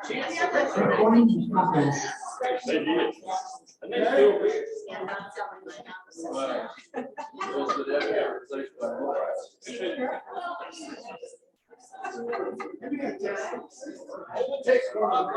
They did. And they still do.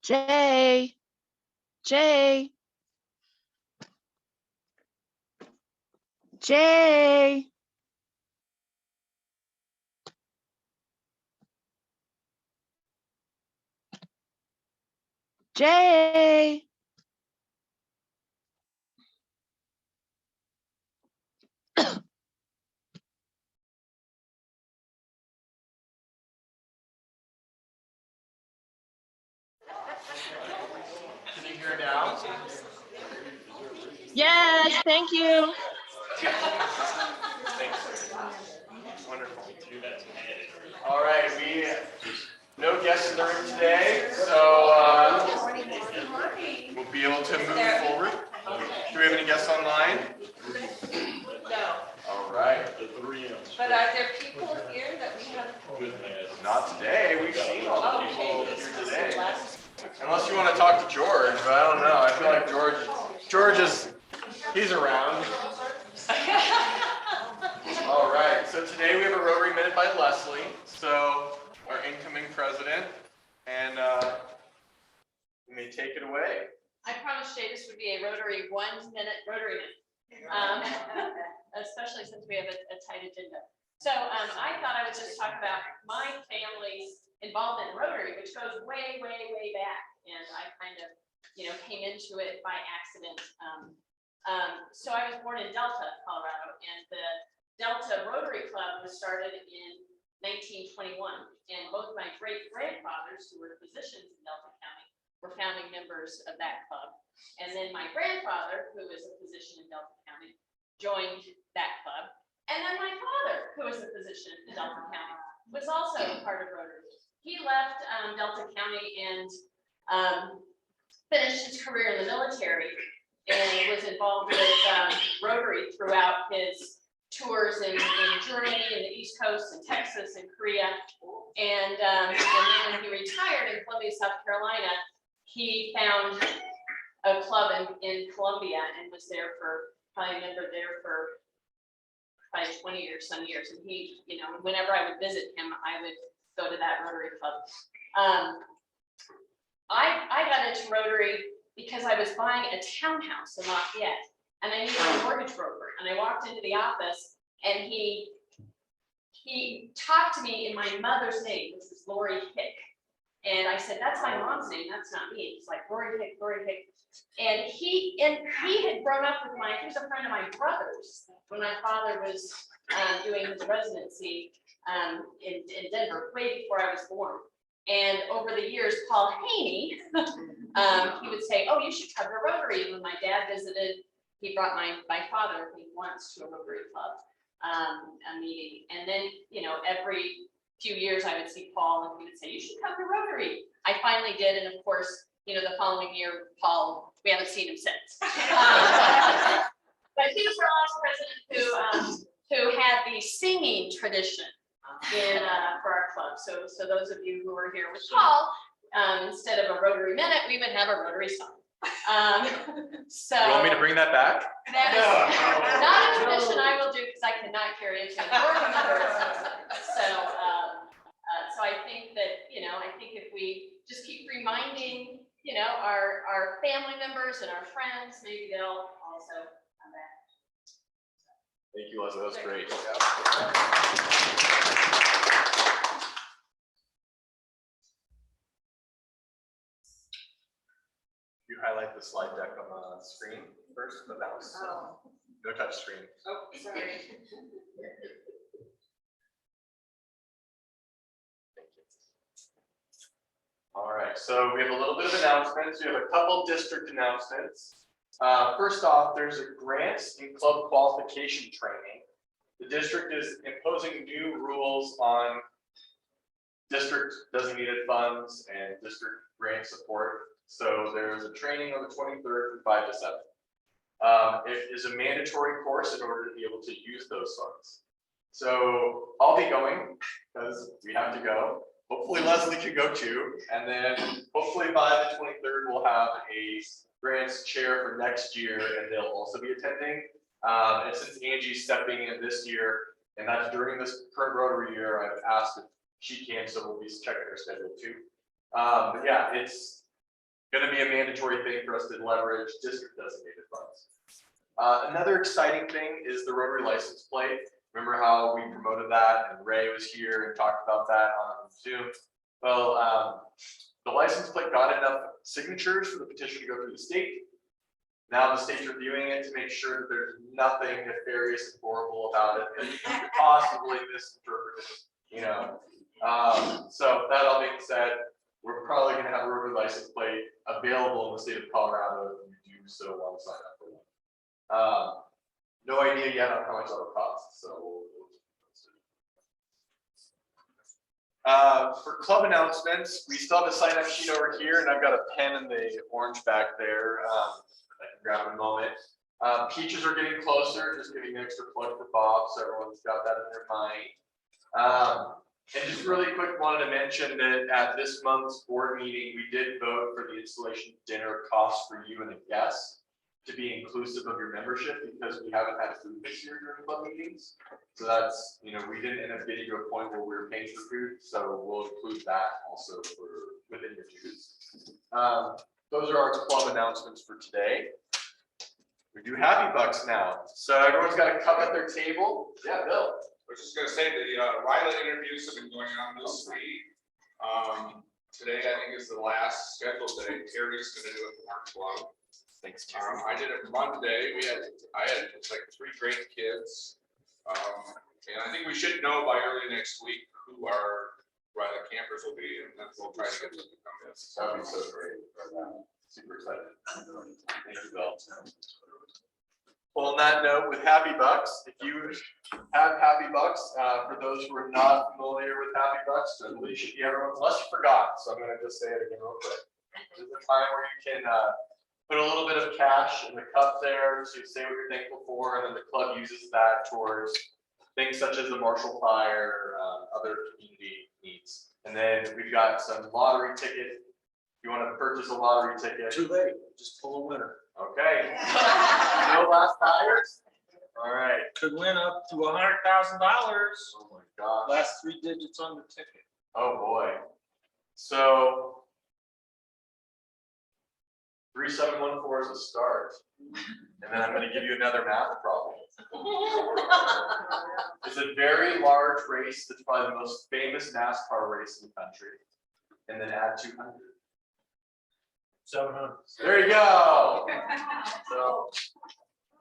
Jay, Jay, Jay. Jay. Can you hear now? Yes, thank you. Thanks. Wonderful. All right, we no guests in the room today, so we'll be able to move forward. Do we have any guests online? No. All right. But are there people here that we have? Not today. We've seen all the people here today. Unless you want to talk to George, but I don't know. I feel like George is, he's around. All right. So today we have a Rotary Minute by Leslie, so our incoming president, and you may take it away. I promised Jay this would be a Rotary 1 minute Rotary minute, especially since we have a tight agenda. So I thought I would just talk about my family's involvement in Rotary, which goes way, way, way back. And I kind of, came into it by accident. So I was born in Delta, Colorado, and the Delta Rotary Club was started in 1921. And both my great-grandfathers, who were physicians in Delta County, were founding members of that club. And then my grandfather, who was a physician in Delta County, joined that club. And then my father, who was a physician in Delta County, was also part of Rotary. he left Delta County and finished his career in the military and was involved with Rotary throughout his tours in Germany and the East Coast and Texas and Korea. And then when he retired in Columbia, South Carolina, he found a club in Columbia and was there for, probably a member there for probably 20 or some years. And he, you know, whenever I would visit him, I would go to that Rotary Club. I got into Rotary because I was buying a townhouse in Lafayette and I needed a mortgage broker. And I walked into the office and he talked to me in my mother's name, which was Lori Hick. And I said, that's my mom's name, that's not me. It's like Lori Hick, Lori Hick. And he had grown up with he was a friend of my brother's when my father was doing his residency in Denver, way before I was born. And over the years, Paul Haney, he would say, oh, you should come to Rotary. And when my dad visited, he brought my father, I think, once to a Rotary Club a meeting. And then, you know, every few years I would see Paul and he would say, you should come to Rotary. I finally did. And of course, you know, the following year, Paul, we haven't seen him since. But he was our last president who had the singing tradition for our club. So those of you who are here with Paul, instead of a Rotary minute, we would have a Rotary song. So You want me to bring that back? that is not a tradition I will do because I cannot carry a tune or remember it. So I think that, you know, I think if we just keep reminding, you know, our family members and our friends, maybe they'll also come back. Thank you, Leslie. That was great. You highlight the slide deck on the screen first, the mouse. Oh. No touch screen. Oh, sorry. All right, so we have a little bit of announcements. We have a couple district announcements. First off, there's a grants and club qualification training. The district is imposing new rules on district designated funds and district grant support. So there's a training on the 23rd from 5 to 7. It is a mandatory course in order to be able to use those funds. So I'll be going because we have to go. Hopefully Leslie can go too. And then hopefully by the 23rd, we'll have a grants chair for next year and they'll also be attending. And since Angie's stepping in this year, and that's during this current Rotary year, I've asked if she can, so we'll be checking her schedule too. But yeah, it's going to be a mandatory thing for us to leverage district designated funds. Another exciting thing is the Rotary license plate. Remember how we promoted that and Ray was here and talked about that on Zoom? Well, the license plate got enough signatures for the petition to go through the state. Now the state's reviewing it to make sure that there's nothing nefarious and horrible about it that you could possibly misinterpret it, you know. So that all being said, we're probably going to have a Rotary license plate available in the state of Colorado if you do so want to sign up for one. No idea yet on how much that'll cost, so for club announcements, we still have a sign-up sheet over here, and I've got a pen in the orange back there. I can grab in a moment. Peaches are getting closer, just giving an extra plug for Bob, so everyone's got that in their mind. And just really quick, wanted to mention that at this month's board meeting, we did vote for the installation dinner cost for you and a guest to be inclusive of your membership because we haven't had food this year during club meetings. So that's, you know, we didn't end up getting to a point where we were paying for food. So we'll include that also within your dues. Those are our club announcements for today. We do Happy Bucks now. So everyone's got a cup at their table. Yeah, Bill. I was just going to say the Ryla interviews have been going on this week. Today, I think, is the last scheduled day. Terry's going to do it from our club. Thanks, I did it Monday. I had like 3 great kids. And I think we should know by early next week who our Ryla campers will be. And then we'll try to get them to come in. That would be so great. Super excited. Thank you, Bill. Well, on that note, with Happy Bucks, if you have Happy Bucks, for those who are not familiar with Happy Bucks, I believe you should be everyone, unless you forgot. So I'm going to just say it again real quick. This is a time where you can put a little bit of cash in the cup there to say what you're thankful for, and then the club uses that towards things such as the Marshall Fire, other community needs. And then we've got some lottery tickets. If you want to purchase a lottery ticket. Too late, just pull a winner. Okay. No last tires? All right. Could win up to $100,000. Oh my gosh. Last 3 digits on the ticket. Oh boy. So 3714 is a start. And then I'm going to give you another math problem. It's a very large race that's probably the most famous NASCAR race in the country. And then add 200. 700. There you go. So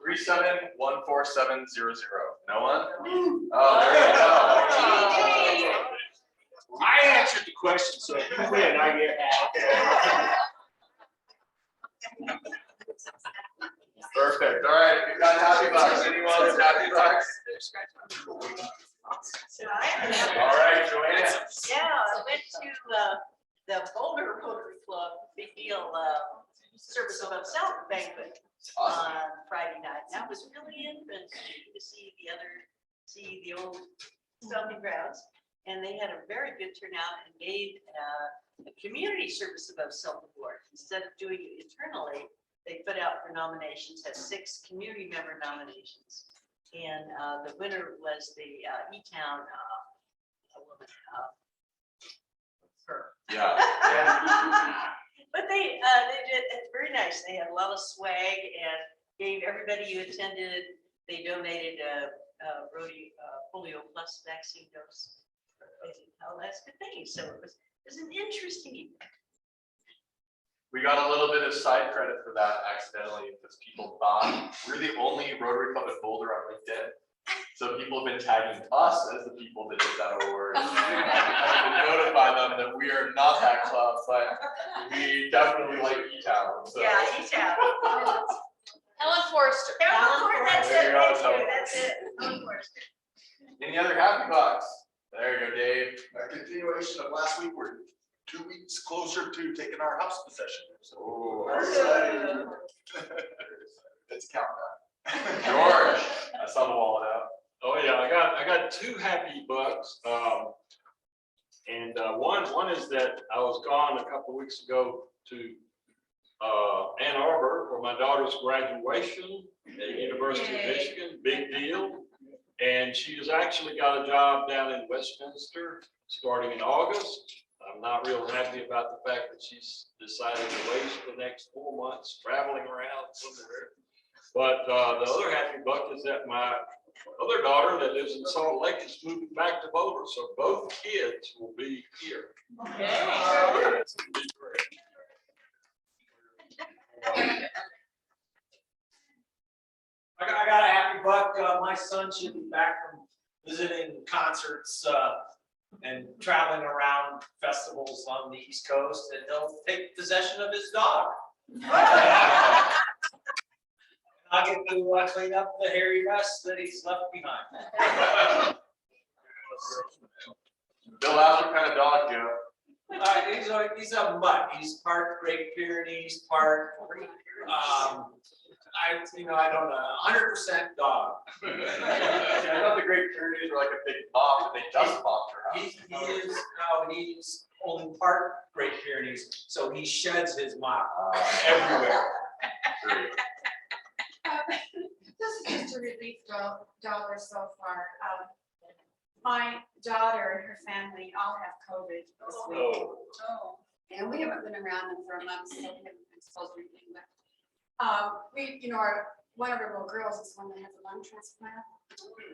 371470. No one? Oh, there you go. I answered the question, so if you win, I get half. Perfect. All right. We've got Happy Bucks. Anyone else Happy Bucks? All right, Joanne. Yeah, I went to the Boulder Rotary Club, big deal, service of self banquet on Friday night. That was really interesting to see the old stomping grounds. And they had a very good turnout and gave a community service above self award. Instead of doing it internally, they put out for nominations, had 6 community member nominations. And the winner was the E-Town woman. Her. Yeah. But they did, it's very nice. They had a lot of swag and gave everybody who attended, they donated polio plus vaccine dose. Oh, that's good thing. So it was an interesting evening. We got a little bit of side credit for that accidentally because people thought we're the only Rotary Club at Boulder on LinkedIn. So people have been tagging us as the people that did that award. To notify them that we are not that club, but we definitely like E-Town. So. Yeah, E-Town. Helen Forrester. That's There it. you go, Thank Helen. you. That's it. Helen Forrester. Any other Happy Bucks? There you go, Dave. A continuation of last week, we're 2 weeks closer to taking our house possession. So Ooh. let's count that. George, I saw the wallet out. Oh yeah, I got 2 Happy Bucks. And one is that I was gone a couple of weeks ago to Ann Arbor for my daughter's graduation at the University of Michigan. Big deal. And she has actually got a job down in Westminster starting in August. I'm not real happy about the fact that she's decided to waste the next 4 months traveling around somewhere. But the other Happy Buck is that my other daughter that lives in Salt Lake is moving back to Boulder. So both kids will be here. Okay. It's gonna be great. I got a Happy Buck. My son should be back from visiting concerts and traveling around festivals on the East Coast, and he'll take possession of his dog. I'll get to clean up the hairy mess that he's left behind. Bill, ask what kind of dog, Joe? He's a mutt. He's part Great Pyrenees, part I don't know, 100% dog. I thought the Great Pyrenees were like a big mop, and they dust mopped her house. He's only part Great Pyrenees, so he sheds his mop everywhere. Great. This is just a relief dollar so far. My daughter and her family all have COVID this week. Oh. And we haven't been around them for a month, so we haven't been exposed to anything. But one of our little girls is one that has a lung transplant.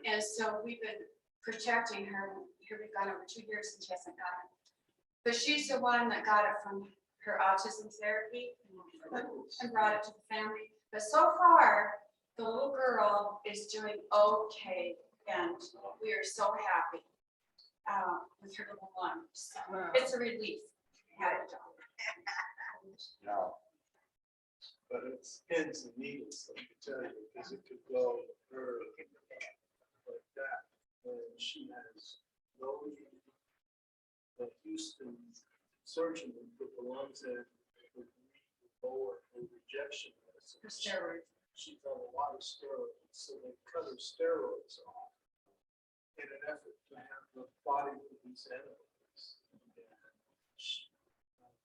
And so we've been protecting her. Here we've gone over 2 years and she hasn't got it. But she's the one that got it from her autism therapy and brought it to the family. But so far, the little girl is doing okay, and we are so happy with her little lungs. So it's a relief. Had it done. No. but it's pins and needles, let me tell you, because it could go her like that. And she has no, the Houston surgeon who put the lungs in would lower her rejection medicine. Steroids. She's on a lot of steroids, so they cut her steroids off in an effort to have the body produce antibodies.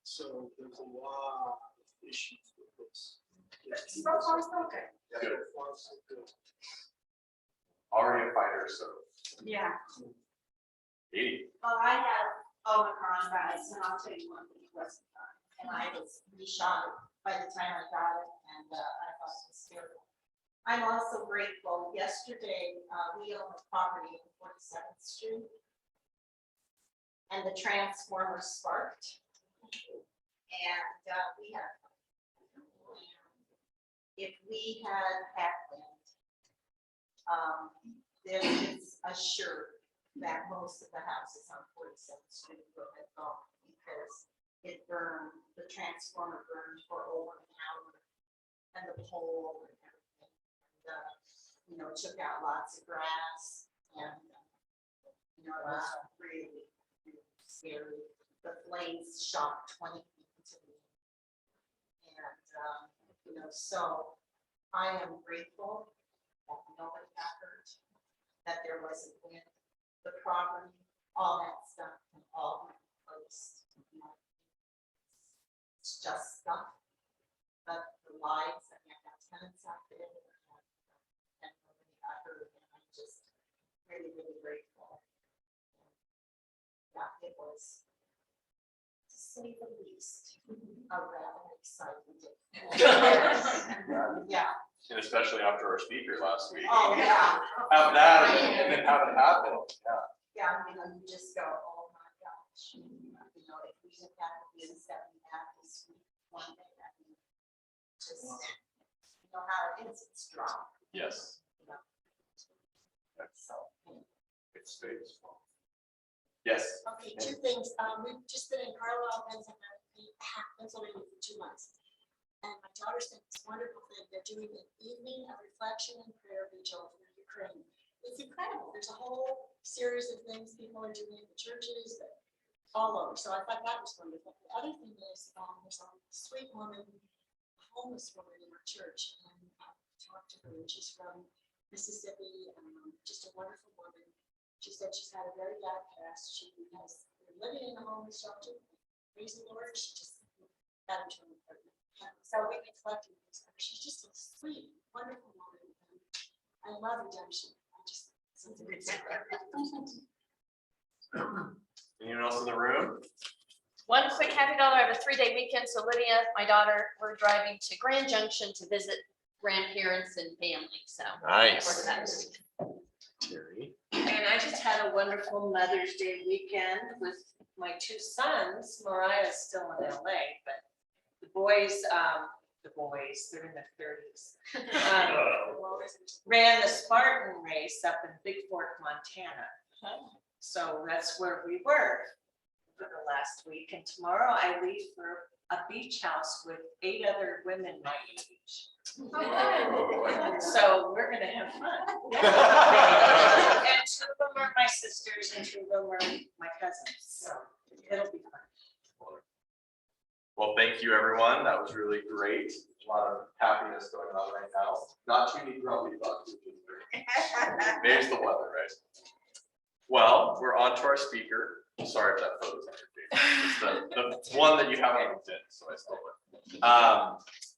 So there's a lot of issues with this. So far, so good. Good. So far, so good. Already a fighter, so. Yeah. Katie. Well, I have Omicron, guys, and I'll tell you one thing, it wasn't fun. And I was re-shot by the time I got it, and I thought it was terrible. I'm also grateful, yesterday, we own a property on 47th Street. And the transformer sparked. And we had, if we had wind, there is assured that most of the houses on 47th Street will have gone because it burned, the transformer burned for over an hour and the pole and everything. And, took out lots of grass and, it was really, really scary. The flames shot 20 feet into me. And, so I am grateful that nobody got hurt, that there wasn't wind. The property, all that stuff can all be replaced. It's just stuff, but the lives, I have tenants out there and nobody got hurt, and I'm just really, really grateful. Yeah, it was, to say the least, a rather exciting day. Yeah. And especially after our speaker last week. Oh, yeah. Have that and then have it happen. Yeah. Yeah, you just go, oh my gosh. If we have the news that we have this week, one day, just, how it is, it's strong. Yes. So. It stays. Yes. Okay, two things. We've just been in Carlisle, Pennsylvania for 2 months. And my daughter's done this wonderful thing. They're doing an evening of reflection and prayer vigil for Ukraine. It's incredible. There's a whole series of things people are doing in the churches that all over. So I thought that was wonderful. The other thing is there's a sweet woman, a homeless woman in our church, and I talked to her, and she's from Mississippi, just a wonderful woman. She said she's had a very bad past. She has been living in a homeless shelter. Praise the Lord. She just got into an apartment. So we've been collecting things. She's just a sweet, wonderful woman. I love redemption. I just, it's a good story. Anyone else in the room? One quick happy daughter, I have a 3-day weekend, so Lydia, my daughter, we're driving to Grand Junction to visit grandparents and family, so. Nice. And I just had a wonderful Mother's Day weekend with my 2 sons. Mariah's still in LA, but the boys, they're in their 30s, ran the Spartan race up in Big Fork, Montana. So that's where we were for the last week. And tomorrow I leave for a beach house with 8 other women my age. So we're gonna have fun. And 2 of them are my sisters and 2 of them are my cousins. So it'll be fun. Well, thank you, everyone. That was really great. A lot of happiness going on right now. Not too many grumpy bugs, which is great. Maybe it's the weather, right? Well, we're on to our speaker. Sorry if that photo's on your face. It's the one that you have on LinkedIn, so I stole it.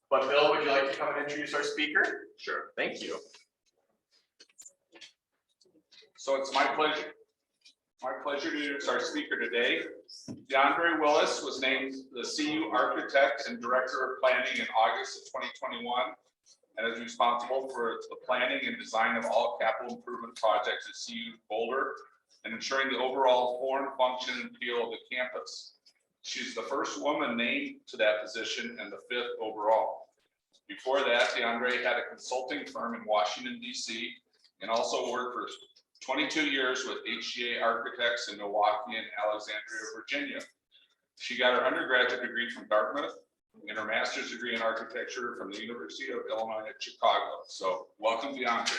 But Bill, would you like to come and introduce our speaker? Sure. Thank you. So it's my pleasure to introduce our speaker today. DeAndre Willis was named the CU Architect and Director of Planning in August of 2021 and is responsible for the planning and design of all capital improvement projects at CU Boulder and ensuring the overall form, function, and feel of the campus. She's the first woman named to that position and the 5th overall. Before that, DeAndre had a consulting firm in Washington, D.C. and also worked for 22 years with HGA Architects in Milwaukee and Alexandria, Virginia. She got her undergraduate degree from Dartmouth and her master's degree in architecture from the University of Illinois at Chicago. So welcome, Bianca.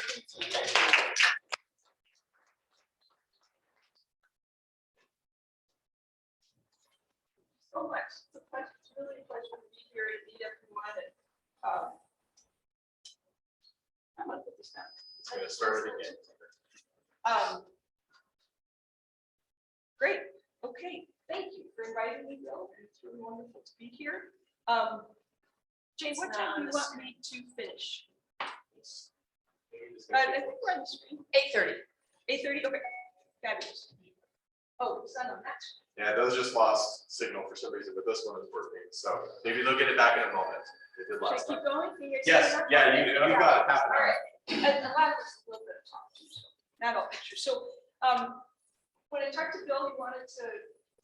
So much. It's really a pleasure to be here and meet everyone. And, I'm gonna put this down. It's gonna start it again. Great. Okay. Thank you for inviting me, Bill. It's really wonderful to be here. Jane, what time do you want me to finish? I think we're on the screen. 8:30. 8:30. Okay. Fabulous. Oh, it's not on that. Yeah, those just lost signal for some reason, but this one is working. So maybe they'll get it back in a moment. It did Should I last keep time. going? Can you guys Yes, see that? yeah, you got it. Half an All hour. right. And a lot of this is a little bit of talk too, so not all pictures. So when I talked to Bill, he wanted to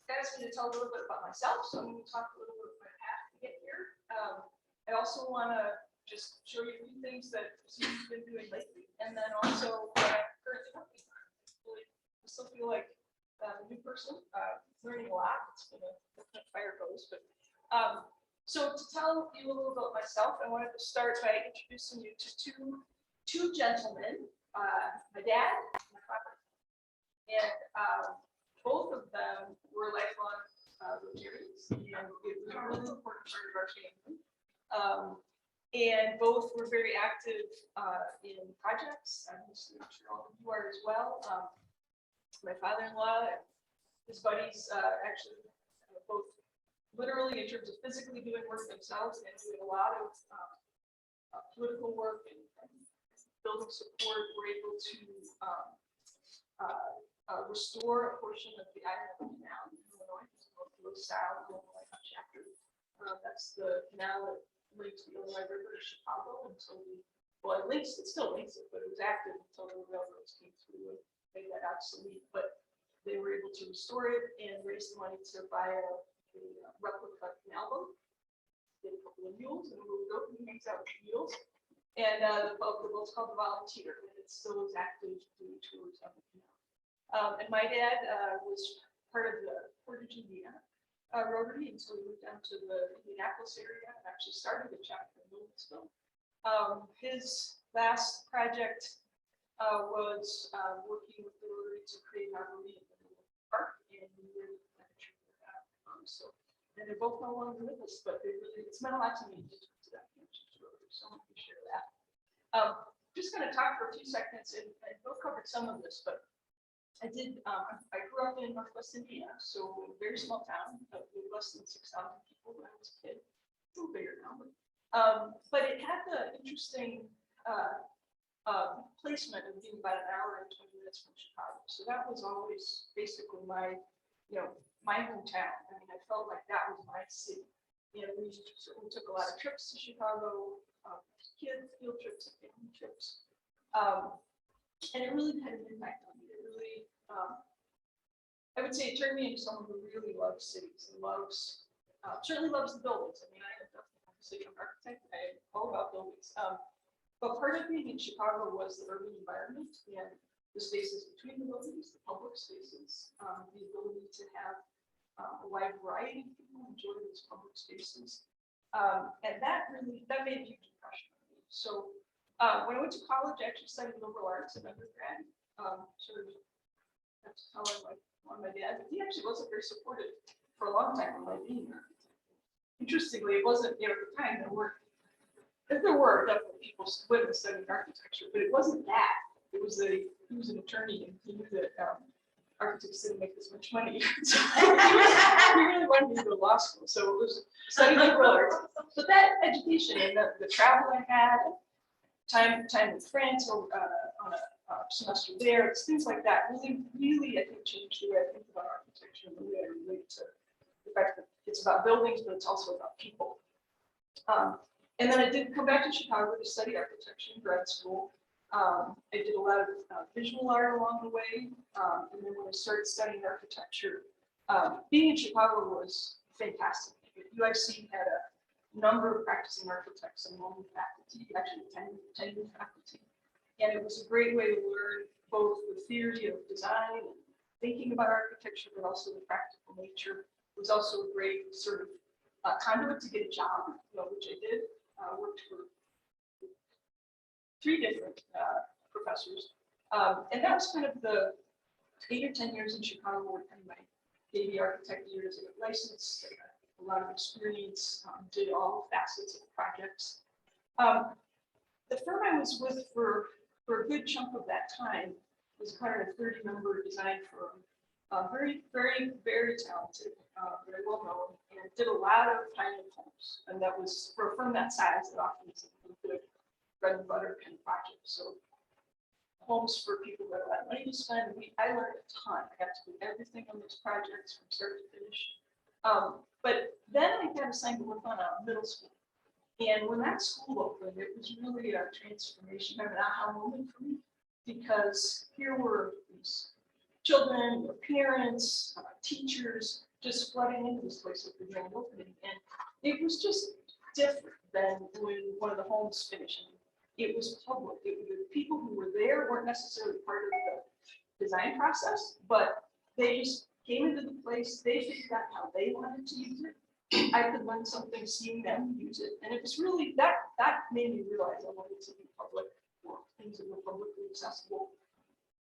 ask me to tell a little bit about myself. So I'm going to talk a little bit about my path to get here. I also want to just show you a few things that Susan's been doing lately, and then also what I'm currently working on. I still feel like a new person, learning a lot. It's been a fire goes, but so to tell you a little about myself, I wanted to start by introducing you to two gentlemen, my dad and my father. And both of them were lifelong Rotarians, and it was a really important part of our family. And both were very active in projects. I'm sure all of you are as well. My father-in-law and his buddies actually both literally in terms of physically doing work themselves and doing a lot of political work and building support, were able to restore a portion of the island of canal in Illinois, south Illinois chapter. That's the canal that links the Illinois River to Chicago until well, it links, it still links it, but it was active until the railroads came through and made that obsolete. But they were able to restore it and raise the money to buy a replica canal boat. Did a couple of mules and a little goat who hangs out with the mules. And the boat's called the Volunteer, and it still is active doing tours of the canal. And my dad was part of the Portage, Indiana Rotary, and so we moved down to the Indianapolis area and actually started a chapter in Willisville. His last project was working with the Rotary to create an arboretum in the park, and we really so, and they're both no longer with us, but they really, it's meant a lot to me to that connection to Rotary, so I'm going to share that. Just going to talk for a few seconds, and Bill covered some of this, but I did, I grew up in Northwest Indiana, so a very small town, with less than 6,000 people when I was a kid. It's a little bigger now, but it had the interesting placement of being about an hour and 20 minutes from Chicago. So that was always basically my, my hometown. I mean, I felt like that was my city. And we certainly took a lot of trips to Chicago, kids, field trips, and family trips. And it really had an impact on me. It really, I would say it turned me into someone who really loves cities and loves, certainly loves the buildings. I mean, I'm an architect, I am all about buildings. But part of being in Chicago was the urban environment and the spaces between the buildings, the public spaces, the ability to have a wide variety of people enjoy those public spaces. And that made a huge impression on me. So when I went to college, I actually studied liberal arts in undergrad. Sort of, that's how I like on my dad, but he actually wasn't very supportive for a long time of my being there. Interestingly, it wasn't, at the time there were definitely people, women studying architecture, but it wasn't that. It was he was an attorney and he knew that architects didn't make this much money. So he really wanted me to go to law school. So it was studying liberal arts. But that education and the travel I had, time with friends or on a semester there, it's things like that really I think changed the way I think about architecture and the way I relate to the fact that it's about buildings, but it's also about people. And then I did come back to Chicago to study architecture in grad school. I did a lot of visual art along the way. And then when I started studying architecture, being in Chicago was fantastic. UIC had a number of practicing architects and one faculty, actually 10 faculty. And it was a great way to learn both the theory of design and thinking about architecture, but also the practical nature. It was also a great sort of conduit to get a job, which I did. Worked for 3 different professors. And that was kind of the 8 or 10 years in Chicago, where kind of my baby architect years. I got licensed, I got a lot of experience, did all facets of projects. The firm I was with for a good chunk of that time was kind of a 30-member design firm. Very, very, very talented, very well known, and did a lot of high-end homes. And that was, for a firm that size, that often is a good bread and butter kind of project. So homes for people that have a lot of money to spend. I learned a ton. I got to do everything on those projects from start to finish. But then I got assigned to work on a middle school. And when that school opened, it was really a transformation, kind of an aha moment for me, because here were these children, their parents, teachers, just flooding into this place with the grand opening. And it was just different than when one of the homes finished. It was public. It was the people who were there weren't necessarily part of the design process, but they just came into the place. They figured out how they wanted to use it. I could learn something seeing them use it, and it was really that made me realize I wanted to be public, or things that were publicly accessible,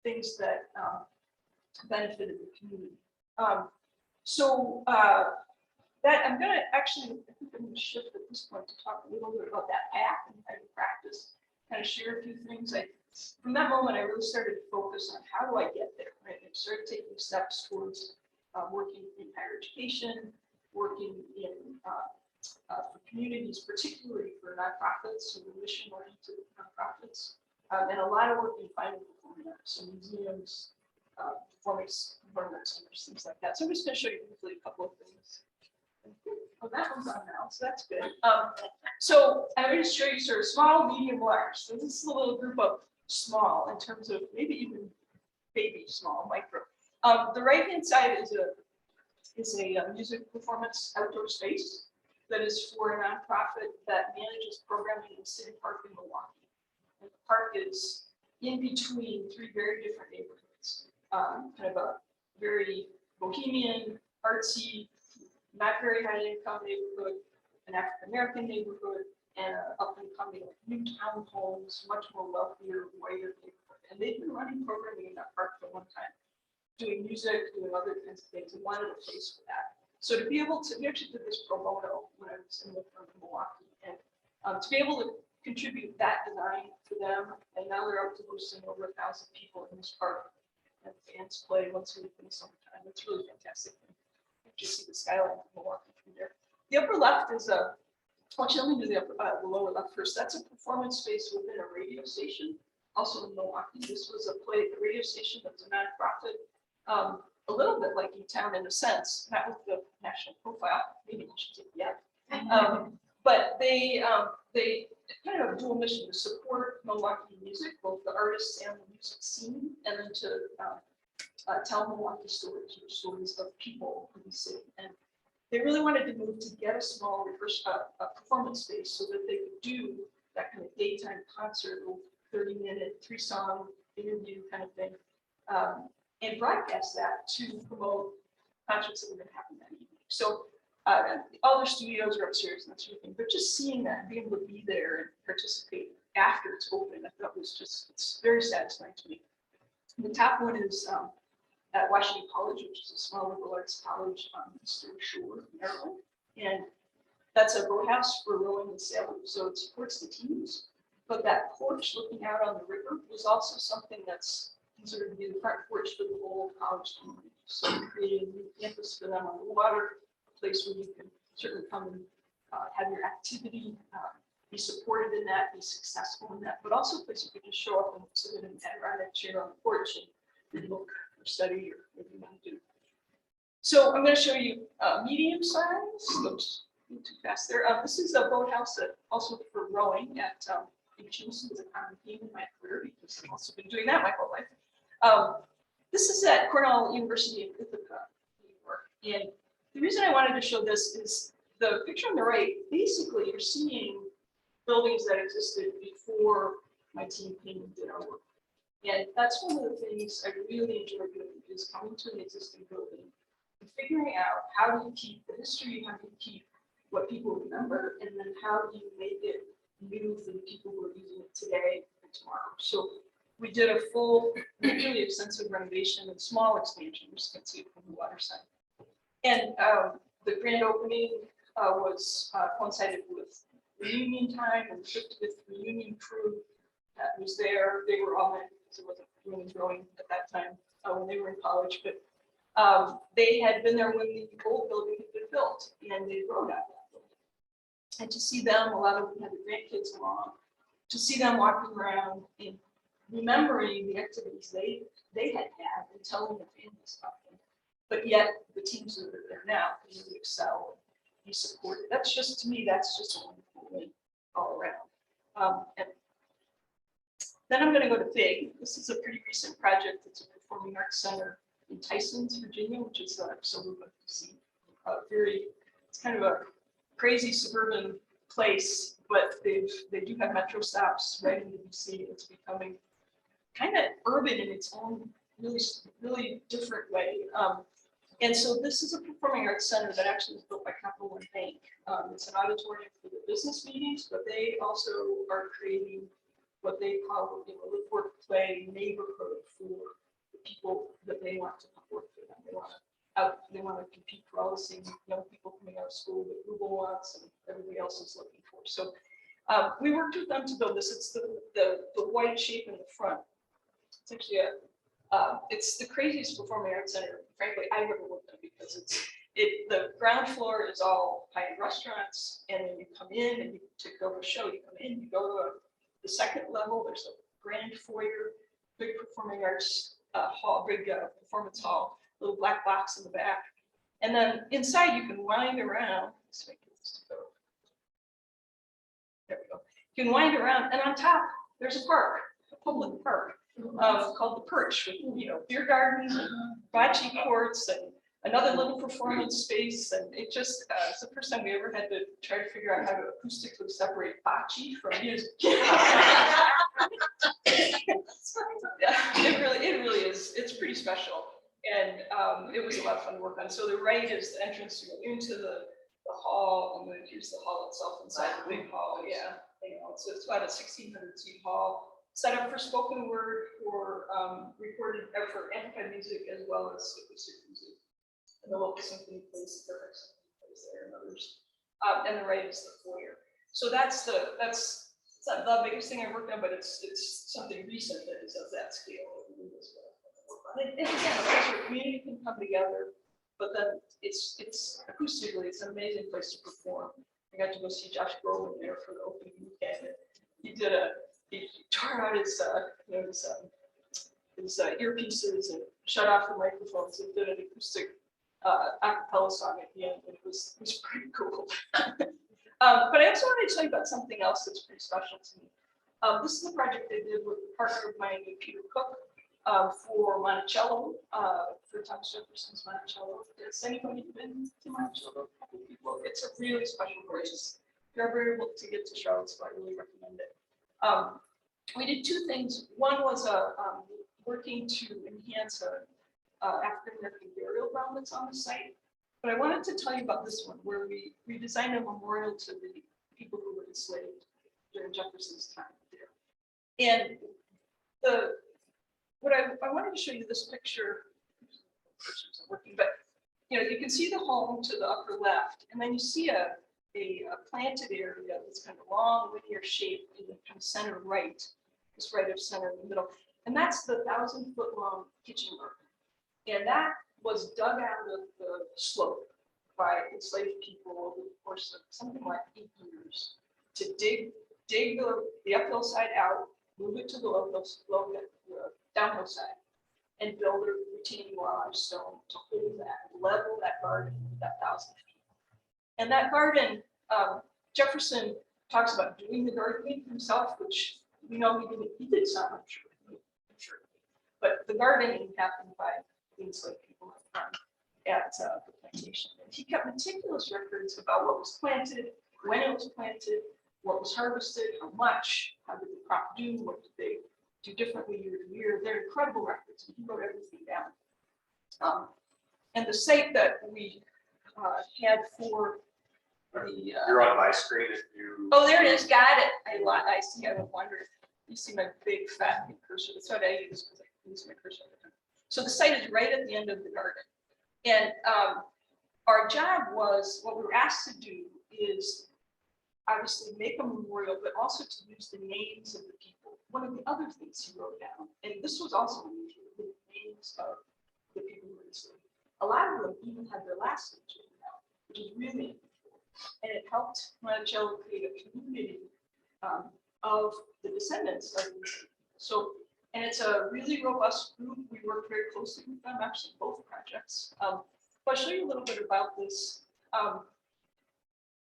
things that benefited the community. That I'm going to actually, I think I'm going to shift at this point to talk a little bit about that path and kind of practice, kind of share a few things. From that moment, I really started to focus on how do I get there, right? And started taking steps towards working in higher education, working in for communities, particularly for nonprofits, so the mission-oriented nonprofits, and a lot of work in finding performing arts, so museums, performing arts centers, things like that. So I'm just going to show you briefly a couple of things. Oh, that one's on now, so that's good. So I'm going to show you sort of small, medium, large. So this is a little group of small in terms of maybe even baby small, micro. The right-hand side is a music performance outdoor space that is for a nonprofit that manages programming in City Park in Milwaukee. And the park is in between 3 very different neighborhoods. Kind of a very bohemian, artsy, not very high income neighborhood, an African American neighborhood, and an up and coming new townhomes, much more wealthier, whiter neighborhood. And they've been running programming in that park for a long time, doing music, doing other kinds of things, and wanted a place for that. So to be able to, we actually did this pro bono when I was in the firm in Milwaukee, and to be able to contribute that design for them, and now they're up to hosting over 1,000 people in this park, and fans play once a week in the summertime. It's really fantastic. You see the skyline from Milwaukee from there. The upper left is actually let me do the lower left first. That's a performance space within a radio station, also in Milwaukee. This was a radio station that's a nonprofit, a little bit like E-Town in a sense, not with the national profile. Maybe you should take the app. But they kind of have a dual mission to support Milwaukee music, both the artists and the music scene, and then to tell Milwaukee stories, or stories of people in the city. And they really wanted to move to get a small performance space so that they could do that kind of daytime concert, 30-minute, 3-song interview kind of thing, and broadcast that to promote concerts that were going to happen that evening. So all their studios are upstairs and that sort of thing, but just seeing that and being able to be there and participate after it's open, I thought was just, it's very satisfying to me. The top one is at Washington College, which is a small liberal arts college on the Eastern Shore, Maryland. And that's a boathouse for rowing and sailing, so it supports the teams. But that porch looking out on the river was also something that's considered to be the front porch for the whole college community. So creating a new campus for them on the water, a place where you can certainly come and have your activity, be supported in that, be successful in that, but also a place you can just show up and sit in an panoramic chair on the porch and look or study or whatever you want to do. So I'm going to show you medium size. Oops, too fast there. This is a boathouse that also for rowing at beaches is a common theme in my career because I've also been doing that my whole life. This is at Cornell University in Ithaca, New York. And the reason I wanted to show this is the picture on the right. Basically, you're seeing buildings that existed before my team came and did our work. And that's one of the things I really enjoy doing is coming to an existing building and figuring out how do you keep the history, how do you keep what people remember, and then how do you make it new for the people who are using it today and tomorrow. So we did a full, really extensive renovation and small expansion, you can see it from the water side. And the grand opening was coincided with reunion time, and the 50th reunion crew that was there. They were all in, because it wasn't really growing at that time when they were in college, but they had been there when the old building had been built, and they grown up. And to see them, a lot of them had their grandkids along, to see them walking around and remembering the activities they had and telling their families about them. But yet the teams that are there now really excel, be supported. That's just, to me, that's just a wonderful win all around. And then I'm going to go to FIG. This is a pretty recent project. It's a performing arts center in Tysons, Virginia, which is a suburb of DC. It's kind of a crazy suburban place, but they do have metro stops right into DC. It's becoming kind of urban in its own really different way. And so this is a performing arts center that actually was built by Capital One Bank. It's an auditorium for the business meetings, but they also are creating what they call the live, work, play neighborhood for the people that they want to work for them. They want to compete for all the same young people coming out of school that Google wants and everybody else is looking for. So we worked with them to build this. It's the white shape in the front. It's actually it's the craziest performing arts center, frankly, I've ever worked in, because the ground floor is all high-end restaurants, and then you come in and to go to a show, you come in, you go to the second level, there's a grand foyer, big performing arts hall, big performance hall, little black box in the back. And then inside you can wind around. There we go. You can wind around, and on top, there's a park, a public park. Called the Perch, with beer gardens and bocce courts and another little performance space, and it just it's the first time we ever had to try to figure out how to acoustically separate bocce from music. Yeah, it really is. It's pretty special, and it was a lot of fun to work on. So the right is the entrance to go into the hall, and then here's the hall itself inside the big hall. Yeah, so it's about a 1,600 seat hall. Set up for spoken word, for recorded, for amplified music, as well as acoustic music. And the local symphony plays there and others. And the right is the foyer. So it's not the biggest thing I've worked on, but it's something recent that is of that scale. And again, of course, your community can come together, but then it's acoustically, it's an amazing place to perform. I got to go see Josh Groban there for the opening weekend. He tore out his earpieces and shut off the microphones and did an acoustic acapella song at the end, and it was pretty cool. But I also wanted to tell you about something else that's pretty special to me. This is a project I did with a partner of mine named Peter Cook for Monticello, for Thomas Jefferson's Monticello. Has anybody been to Monticello? It's a really special place. If you're ever able to get to Charlottesville, I really recommend it. We did two things. One was working to enhance a African American burial ground that's on the site. But I wanted to tell you about this one, where we designed a memorial to the people who were enslaved during Jefferson's time there. And what I wanted to show you this picture. Working, but you can see the home to the upper left, and then you see a planted area that's kind of long linear shape in the kind of center right, this right of center in the middle. And that's the 1,000-foot-long kitchen garden. And that was dug out of the slope by enslaved people over the course of something like 8 years to dig the uphill side out, move it to the downhill side, and build a retaining wall out of stone to hold that, level that garden with that 1,000 feet. And that garden, Jefferson talks about doing the gardening himself, which we know he did some, I'm sure. But the gardening happened by the enslaved people at the plantation. And he kept meticulous records about what was planted, when it was planted, what was harvested, how much, how did the crop do, what did they do differently year to year. They're incredible records, and he wrote everything down. And the site that we had for You're on my screen if you. Oh, there it is, got it. I see, I would wonder if you see my big fat cursor. That's what I use because I use my cursor all the time. So the site is right at the end of the garden. And our job was, what we were asked to do is obviously make a memorial, but also to use the names of the people. One of the other things he wrote down, and this was also unusual, the names of the people who were enslaved. A lot of them even had their last names written down, which is really unusual. And it helped Monticello create a community of the descendants of these people. So, and it's a really robust group. We work very closely with them, actually, both projects. I'll show you a little bit about this.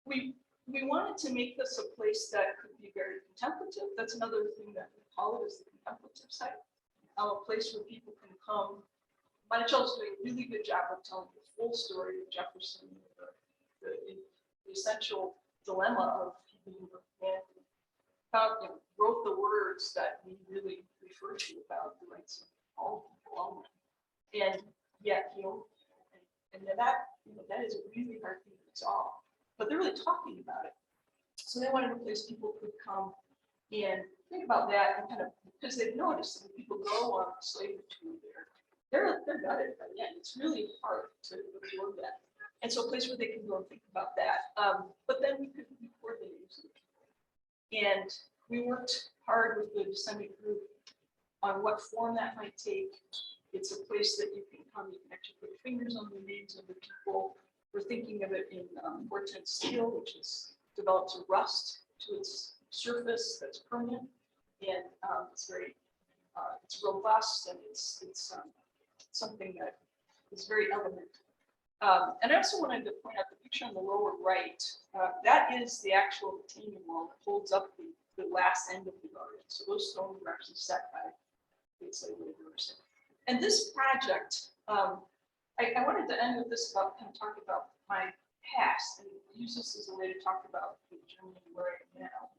We wanted to make this a place that could be very contemplative. That's another thing that we call it, is the contemplative site. A place where people can come. Monticello's doing a really good job of telling the full story of Jefferson, the essential dilemma of being a man who found, wrote the words that we really refer to about the rights of all people, all men. And yet, and that is a really hard thing to solve. But they're really talking about it. So they wanted a place people could come and think about that, and kind of, because they've noticed that when people go on a slavery tour there, they're gutted by the end. It's really hard to absorb that. And so a place where they can go and think about that. But then we could record the names of the people. And we worked hard with the descendant group on what form that might take. It's a place that you can come, you can actually put your fingers on the names of the people. We're thinking of it in Hortense steel, which develops a rust to its surface that's permanent, and it's very, it's robust, and it's something that is very elemental. And I also wanted to point out the picture on the lower right. That is the actual retaining wall that holds up the last end of the garden. So those stones were actually set by the enslaved laborers. And this project, I wanted to end with this about kind of talking about my past and use this as a way to talk about the journey where I am now.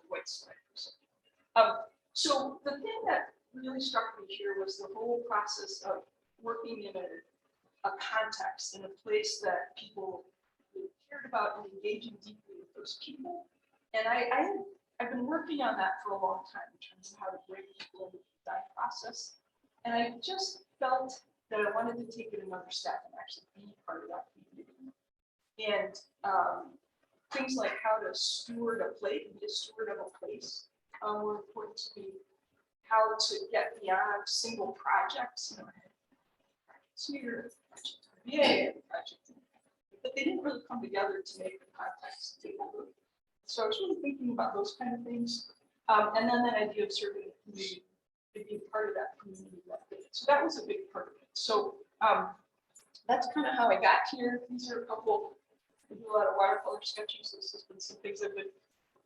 White slide or something. So the thing that really struck me here was the whole process of working in a context, in a place that people really cared about and engaging deeply with those people. And I've been working on that for a long time in terms of how to bring people into the design process. And I just felt that I wanted to take it another step and actually be part of that community. And things like how to steward a plate and be a steward of a place were important to me. How to get beyond single projects. Projects here, project here, project here. But they didn't really come together to make the context take over. So I was really thinking about those kind of things. And then that idea of serving the community, being part of that community. So that was a big part of it. So that's kind of how I got here. These are a couple, I do a lot of watercolor sketching, so this has been some things I've been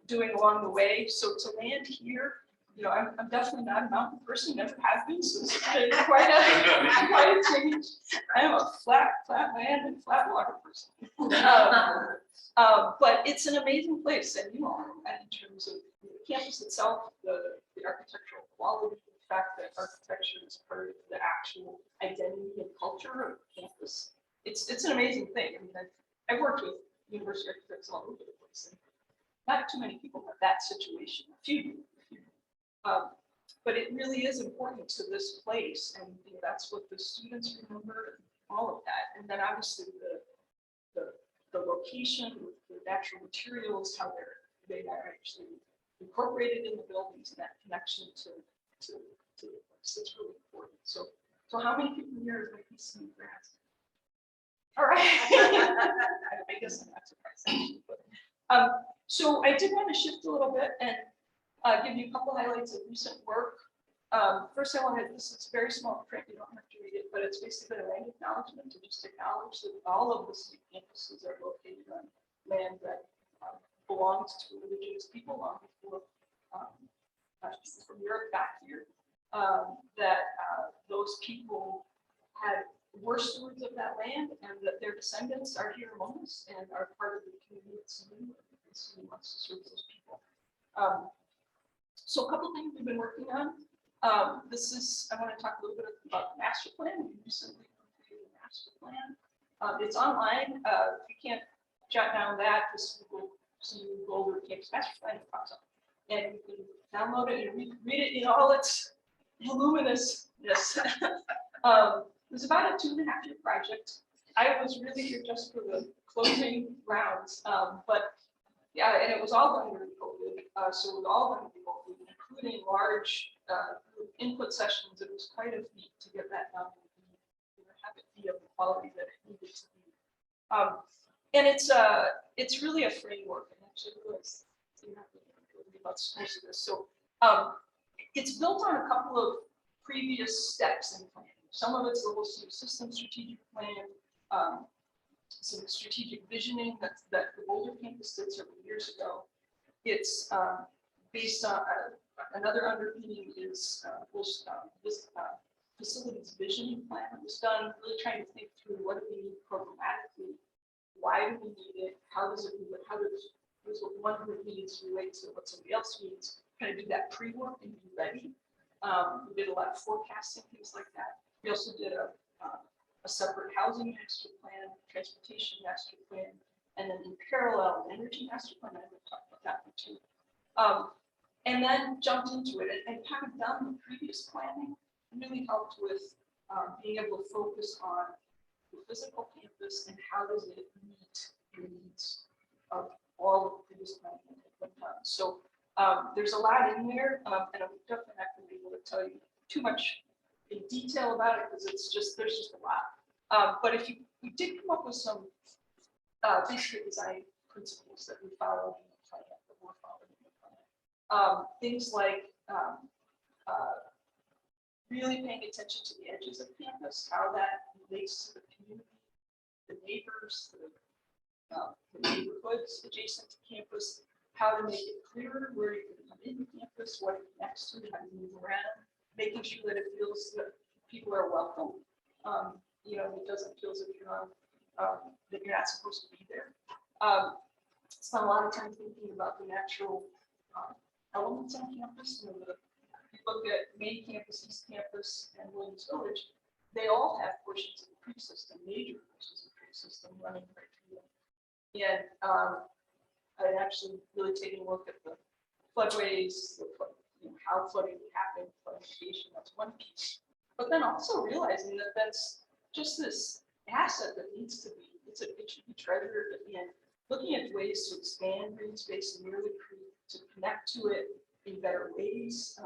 doing along the way. So to land here, I'm definitely not a mountain person, never have been, so this has been quite a change. I am a flat land and flat water person. But it's an amazing place, and in terms of the campus itself, the architectural quality, the fact that architecture is part of the actual identity and culture of the campus. It's an amazing thing. I mean, I've worked with university architects all over the place, and not too many people have that situation. A few do. But it really is important to this place, and that's what the students remember, and all of that. And then obviously the location, the natural materials, how they are actually incorporated in the buildings, and that connection to the place. It's really important. So how many people here have seen grass? All right. I guess I'm not surprised actually, but so I did want to shift a little bit and give you a couple highlights of recent work. First, this is very small print, you don't have to read it, but it's basically a land acknowledgement to just acknowledge that all of the state campuses are located on land that belongs to indigenous people long before people from Europe got here. That those people were stewards of that land, and that their descendants are here among us and are part of the community that's new, and who wants to serve those people. So a couple things we've been working on. I want to talk a little bit about the master plan. We recently completed the master plan. It's online. If you can't jot down that, this will see Boulder Campus Master Plan that pops up. And you can download it and read it in all its luminousness. It was about a 2.5-year project. I was really here just for the closing rounds, but yeah, and it was all done during COVID. So it was all done during COVID, including large input sessions. It was quite a feat to get that done and have it be of the quality that it needed to be. And it's really a framework, and actually was about most of this. So it's built on a couple of previous steps in planning. Some of it's the whole system strategic plan, some strategic visioning that the Boulder campus did several years ago. It's based on another underpinning is this facilities visioning plan. It was done really trying to think through what do we need programmatically, why do we need it, how does what one group needs relate to what somebody else needs, kind of do that pre-work and be ready. We did a lot of forecasting, things like that. We also did a separate housing master plan, transportation master plan, and then in parallel, an energy master plan. I'm going to talk about that one too. And then jumped into it and kind of done the previous planning, really helped with being able to focus on the physical campus and how does it meet the needs of all of the previous planning that had been done. So there's a lot in there, and I'm definitely not going to be able to tell you too much in detail about it because there's just a lot. But we did come up with some basic design principles that we followed in the plan, that were followed in the plan. Things like really paying attention to the edges of campus, how that relates to the community, the neighbors, the neighborhoods adjacent to campus, how to make it clearer where you can come into campus, what it connects to, how to move around, making sure that it feels that people are welcome. It doesn't feel as if you're on, that you're not supposed to be there. Spent a lot of time thinking about the natural elements on campus. If you look at main campus, East Campus, and Williams Village, they all have portions of the tree system, major portions of the tree system running right through them. And I actually really taken a look at the floodways, how flooding would happen, flood mitigation, that's one piece. But then also realizing that that's just this asset that needs to be, it should be treasured, and looking at ways to expand green space and really to connect to it in better ways,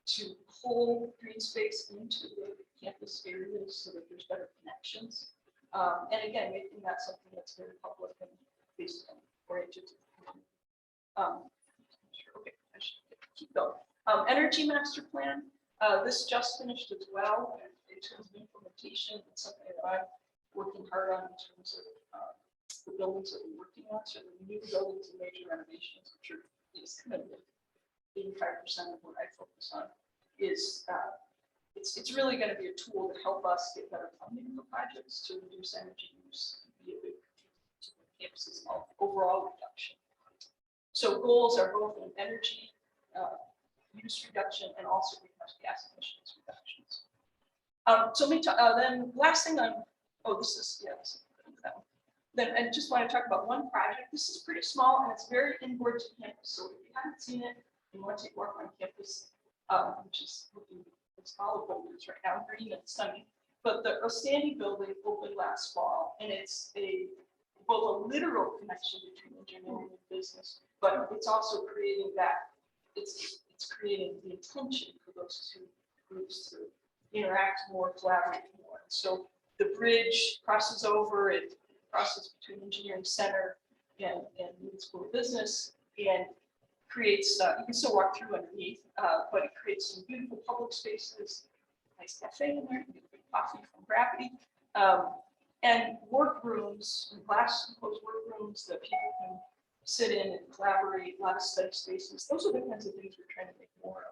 to pull green space into the campus areas so that there's better connections. And again, making that something that's very public and based on oriented to the community. Okay, I should keep going. Energy master plan. This just finished as well. In terms of implementation, it's something that I'm working hard on in terms of the buildings that we're working on. So the new buildings and major renovations, which is kind of 85% of what I focus on, is it's really going to be a tool to help us get better funding for projects to reduce energy use, be a big contributor to the campus's overall reduction. So goals are both in energy use reduction and also greenhouse gas emissions reductions. So then last thing on, this is that one. Then I just want to talk about one project. This is pretty small and it's very inboard to campus. So if you haven't seen it, you want to take work on campus, which is looking, it's all of Boulders right now, green and sunny. But the Ostandi building opened last fall, and it's both a literal connection between engineering and business, but it's also creating that, it's creating the intention for those two groups to interact more, collaborate more. So the bridge crosses over, it crosses between engineering center and municipal business, and creates, you can still walk through underneath, but it creates some beautiful public spaces, nice cafe in there, you can get coffee from Gravity, and workrooms, glass enclosed workrooms that people can sit in and collaborate, a lot of study spaces. Those are the kinds of things we're trying to make more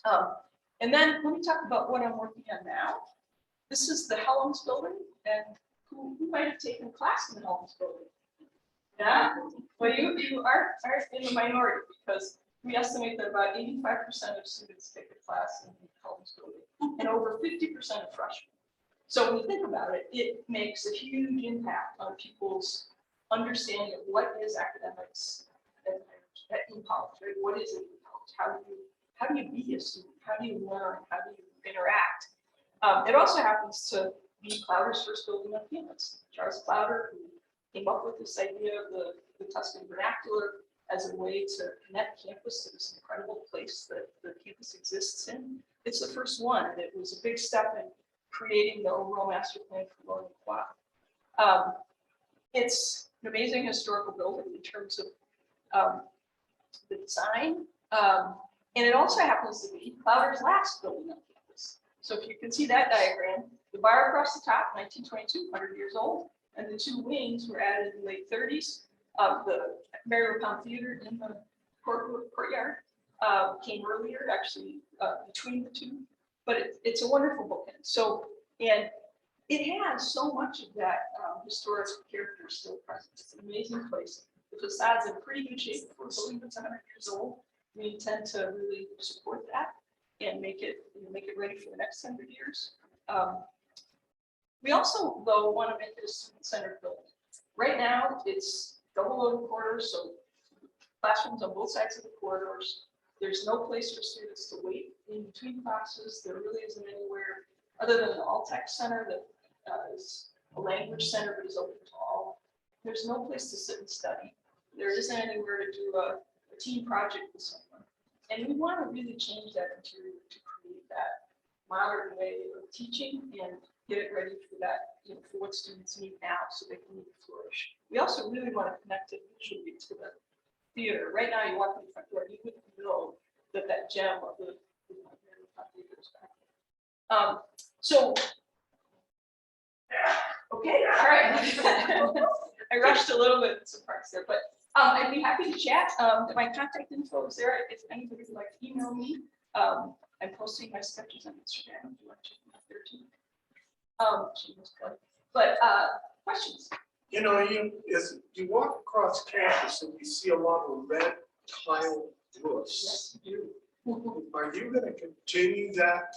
of. And then let me talk about what I'm working on now. This is the Helms building, and who might have taken class in the Helms building? Yeah, well, you are in the minority because we estimate that about 85% of students take a class in the Helms building and over 50% of freshmen. So when you think about it, it makes a huge impact on people's understanding of what is academics in college, right? What is it in college? How do you be a student? How do you learn? How do you interact? It also happens to be Clowder's first building on campus. Charles Clowder, who came up with this idea of the Tuscan vernacular as a way to connect campus to this incredible place that the campus exists in. It's the first one, and it was a big step in creating the overall master plan for Northern Quad. It's an amazing historical building in terms of the design, and it also happens to be Clowder's last building on campus. So if you can see that diagram, the bar across the top, 1922, 100 years old, and the two wings were added in the late 30s. The Mary Pound Theater in the courtyard came earlier, actually, between the two, but it's a wonderful bookend. So, and it has so much of that historic character still present. It's an amazing place. The facade's in pretty good shape for a building that's 100 years old. We intend to really support that and make it ready for the next 100 years. We also, though, want to make it a student-centered building. Right now, it's double loaded corridors, so classrooms on both sides of the corridors. There's no place for students to wait in between classes. There really isn't anywhere other than the all-tech center that is a language center, but is open to all. There's no place to sit and study. There isn't anywhere to do a team project with someone. And we want to really change that interior to create that modern way of teaching and get it ready for that, for what students need now so they can really flourish. We also really want to connect it visually to the theater. Right now, you walk in the front door, you wouldn't know that gem of the theater is back. So, okay, all right. I rushed a little bit in some parts there, but I'd be happy to chat. My contact info is there if anybody would like to email me. I'm posting my sketches on Instagram if you want to check them out there too. But questions? As you walk across campus and you see a lot of red tile roofs. Yes, you do. Are you going to continue that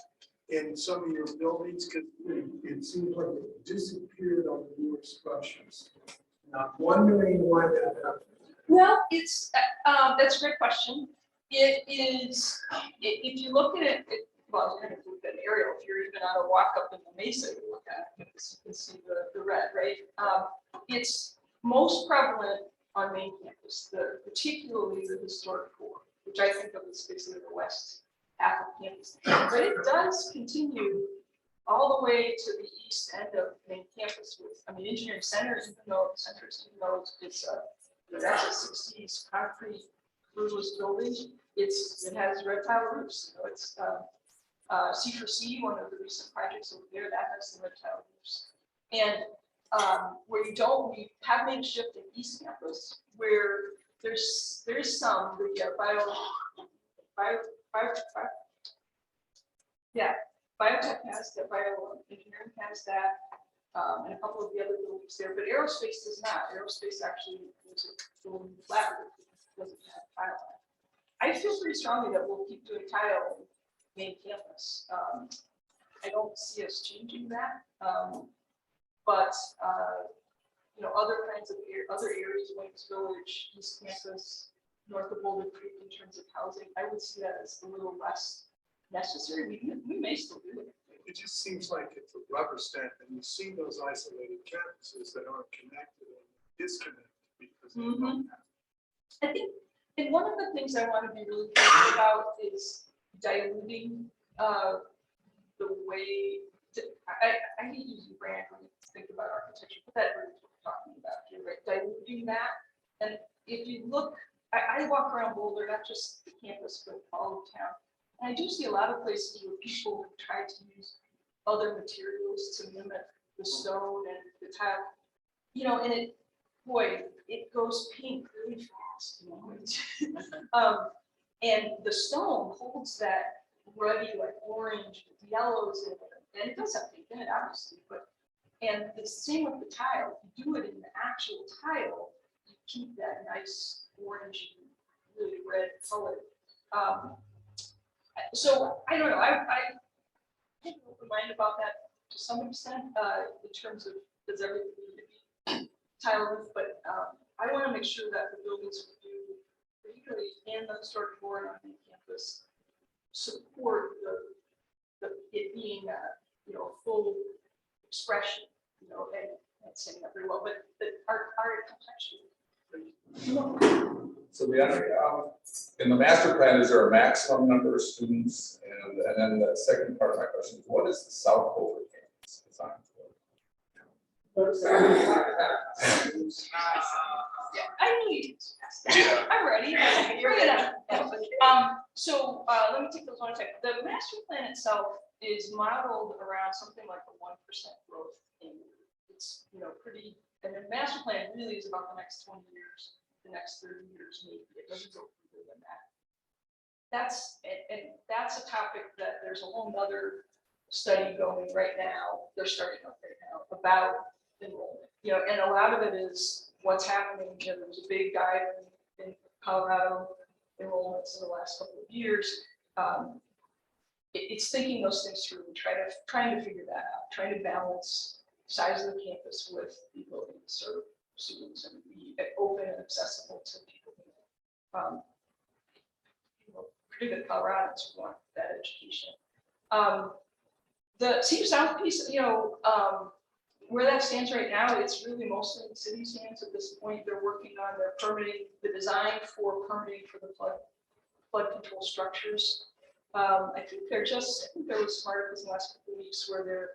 in some of your buildings? Because it seems like it disappeared on the newer structures. Not wondering why that happened. Well, it's that's a great question. It is, if you look at it, well, you're going to look at an aerial. If you're even on a walk up in the mesa, you look at it, you can see the red, right? It's most prevalent on main campus, particularly the historic core, which I think of as basically the west half of campus. But it does continue all the way to the east end of main campus with, engineering center, even though that's a 60s concrete roofless building. It has red tile roofs. It's C4C, one of the recent projects over there, that has the red tile roofs. And where you don't, we have made a shift in East Campus where there's some, biotech has that, bioengineering has that, and a couple of the other buildings there, but aerospace does not. Aerospace actually is a building flat roof, it doesn't have tile. I feel pretty strongly that we'll keep doing tile on main campus. I don't see us changing that, but other kinds of other areas, Williams Village, East Campus, north of Boulder Creek, in terms of housing, I would see that as a little less necessary. We may still do it. It just seems like it's a rubber stamp, and you see those isolated campuses that aren't connected and disconnected because they don't have. I think, and one of the things I want to be really careful about is diluting the way I hate using brand when you think about architecture, but that is what we're talking about here, right? Diluting that. And if you look, I walk around Boulder, not just the campus, but all of town. And I do see a lot of places where people try to use other materials to mimic the stone and the tile, and it goes pink really fast, and the stone holds that ruddy, like orange, yellows in it, and it does have pink in it, obviously, and the same with the tile. If you do it in the actual tile, you keep that nice orange, really red color. So I don't know. I have an open mind about that to some extent. In terms of does everything need to be tile roof, but I want to make sure that the buildings we do, particularly in the historic board on the campus, support it being a full expression, and saying that very well, but the art contextual. So in the master plan, is there a maximum number of students? And then the second part of my question is, what is the South Boulder campus designed for? I knew you. I'm ready. Bring it up. So let me take those one second. The master plan itself is modeled around something like a 1% growth annually. It's pretty, and the master plan really is about the next 20 years, the next 30 years maybe. It doesn't go further than that. That's a topic that there's a whole nother study going right now. They're starting up right now about enrollment. And a lot of it is what's happening. There was a big dive in Colorado enrollments in the last couple of years. It's thinking those things through and trying to figure that out, trying to balance size of the campus with the ability to serve students and be open and accessible to people who, particularly Coloradans who want that education. The Cedar South piece, where that stands right now, it's really mostly in the city's hands at this point. They're working on their permitting, the design for permitting for the flood control structures. I think there was some articles in the last couple of weeks where they're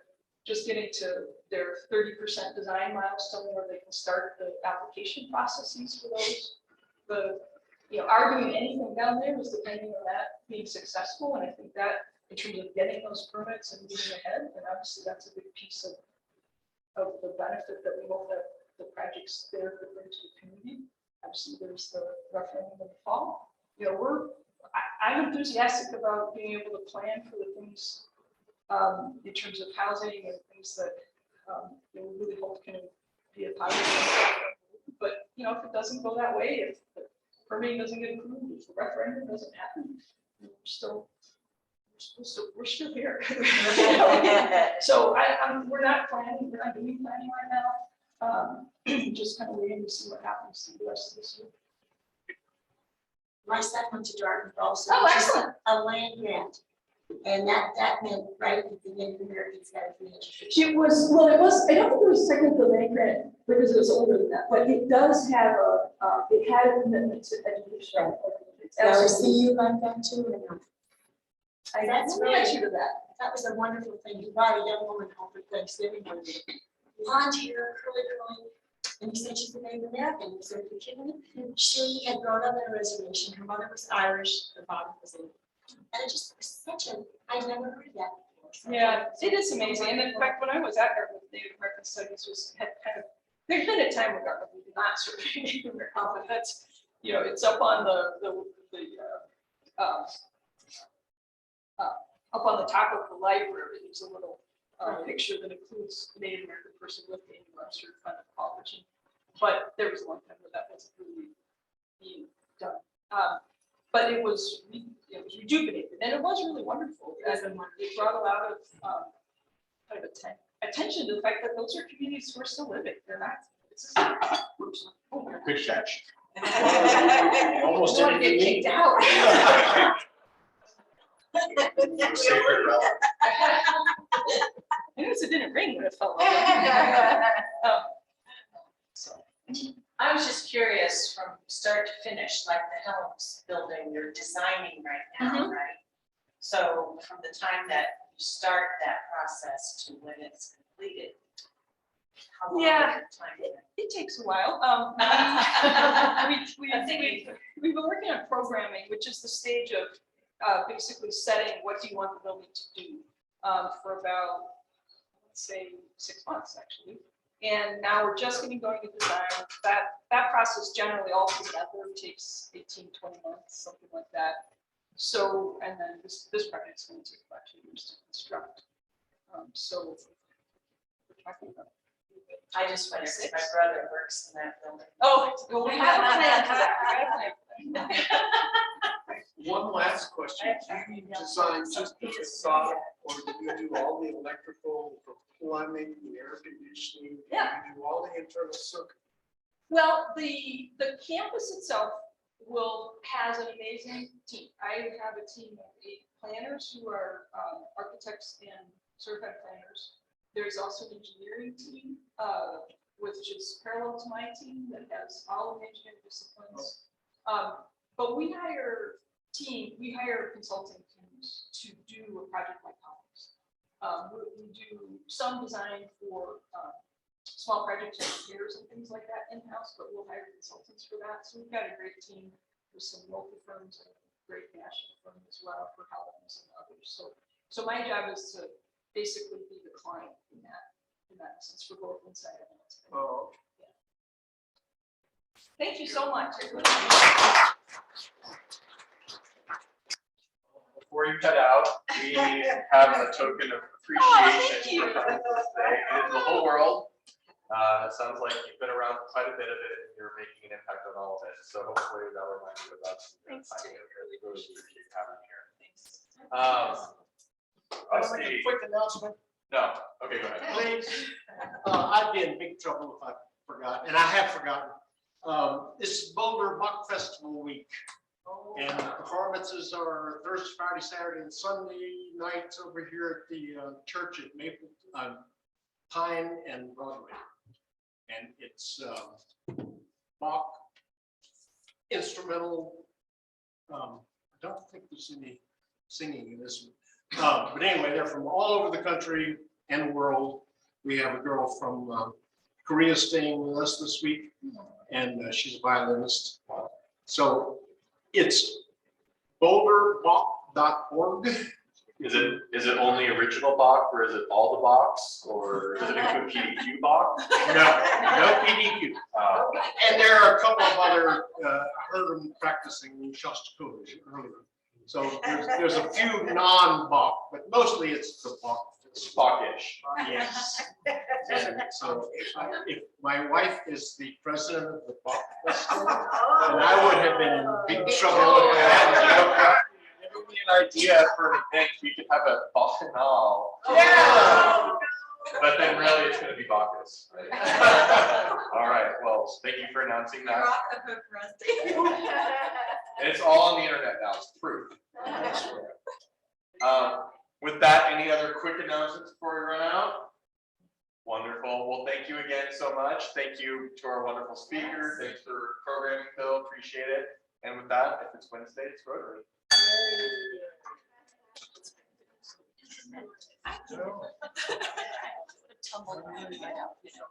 just getting to their 30% design milestone where they can start the application processes for those. Arguing anything down there is depending on that being successful. And I think that in terms of getting those permits and moving ahead, and obviously that's a big piece of the benefit that we hope that the projects there could bring to the community. Obviously there's the referendum in the fall. I'm enthusiastic about being able to plan for the things in terms of housing and things that we really hope can be a positive. But if it doesn't go that way, if the permitting doesn't get approved, if the referendum doesn't happen, we're still here. So we're not planning, we're not doing planning right now. Just kind of waiting to see what happens through the rest of this year. My son went to Dartmouth also. Oh, which is excellent. A land grant. And that meant right at the Native Americans got a free education. It was, I don't think it was technically a land grant because it was older than that, but it does have it had a commitment to education. So see you like that too or not? That's really really, true to that. that was a wonderful thing. He brought a young woman home for Thanksgiving one day. Blonde hair, curly. And he said she's a Native American. He said, "You kidding me?" She had grown up in a reservation. Her mother was Irish, her father was Indian. And it just was I never heard that before. So Yeah, it is amazing. And in fact, when I was at Dartmouth, Native American Studies had kind of, there's been a time when Dartmouth we did not serve Native American, but that's, it's up on up on the top of the library. There's a little picture that includes a Native American person with the Indian Webster Fund of College. But there was a long time where that wasn't really being done. But it was rejuvenated, and it was really wonderful. And it brought a lot of kind of attention to the fact that those are communities who are still living. They're not. It's Good catch. almost want to get kicked out. Sacred route. I noticed it didn't ring when it felt like that. I was just curious from start to finish, like the Helms building you're designing right now, right? So from the time that you start that process to when it's completed, how long Yeah. is the time? It takes a while. We've been working on programming, which is the stage of basically setting what do you want the building to do for about, let's say, 6 months actually. And now we're just getting going to design. That process generally all together takes 18, 20 months, something like that. So, and then this project is going to take about 2 years to construct. So we're talking about. I just want to say my brother works in that building. Oh, well, we have a plan for that. We got a plan for that. One last question. Do you design just the facade or do you do all the electrical, the plumbing, the air conditioning? Yeah. Do you do all the internal circuit? Well, the campus itself has an amazing team. I have a team of 8 planners who are architects and certified planners. There's also an engineering team, which is parallel to my team that has all of the engineering disciplines. But we hire consulting teams to do a project like ours. We do some design for small projects and repairs and things like that in-house, but we'll hire consultants for that. So we've got a great team with some local firms and a great national firm as well for Howlands and others. So my job is to basically be the client in that sense for both inside and outside. Oh, Yeah. Thank you so much. Before you head out, we have a token of appreciation for coming to us today. It is the whole world. It sounds like you've been around quite a bit of it, and you're making an impact on all of it. So hopefully that reminds you of us. Thanks, Jay. Really appreciate having you here. I'll make a quick announcement. No, okay, go ahead. Please, I'd be in big trouble if I forgot, and I have forgotten. This is Boulder Buck Festival week, and the performances are Thursday, Friday, Saturday, and Sunday nights over here at the church at Maple, Pine and Broadway. And it's Bach instrumental. I don't think there's any singing in this one. But anyway, they're from all over the country and the world. We have a girl from Korea staying with us this week, and she's a violinist. So it's boulderbach.org. Is it only original Bach, or is it all the Bachs, or does it include PDQ Bach? No PDQ. And there are a couple of other, I heard them practicing Shostakovich earlier. So there's a few non-Bach, but mostly it's the Bach. It's Bach-ish. Yes. And so if my wife is the president of the Bach Festival, then I would have been in big trouble with that. Give me an idea for an event. We could have a Bacchanal. Yeah. But then really it's going to be Bacchus. Right? All right. Well, thank you for announcing that. You're off the hook, Rusty. And it's all on the internet now. It's proof. With that, any other quick announcements before we run out? Wonderful. Well, thank you again so much. Thank you to our wonderful speaker. Thanks for programming, Phil. Appreciate it. And with that, if it's Wednesday, it's Rotary. Tumble around right out, you know.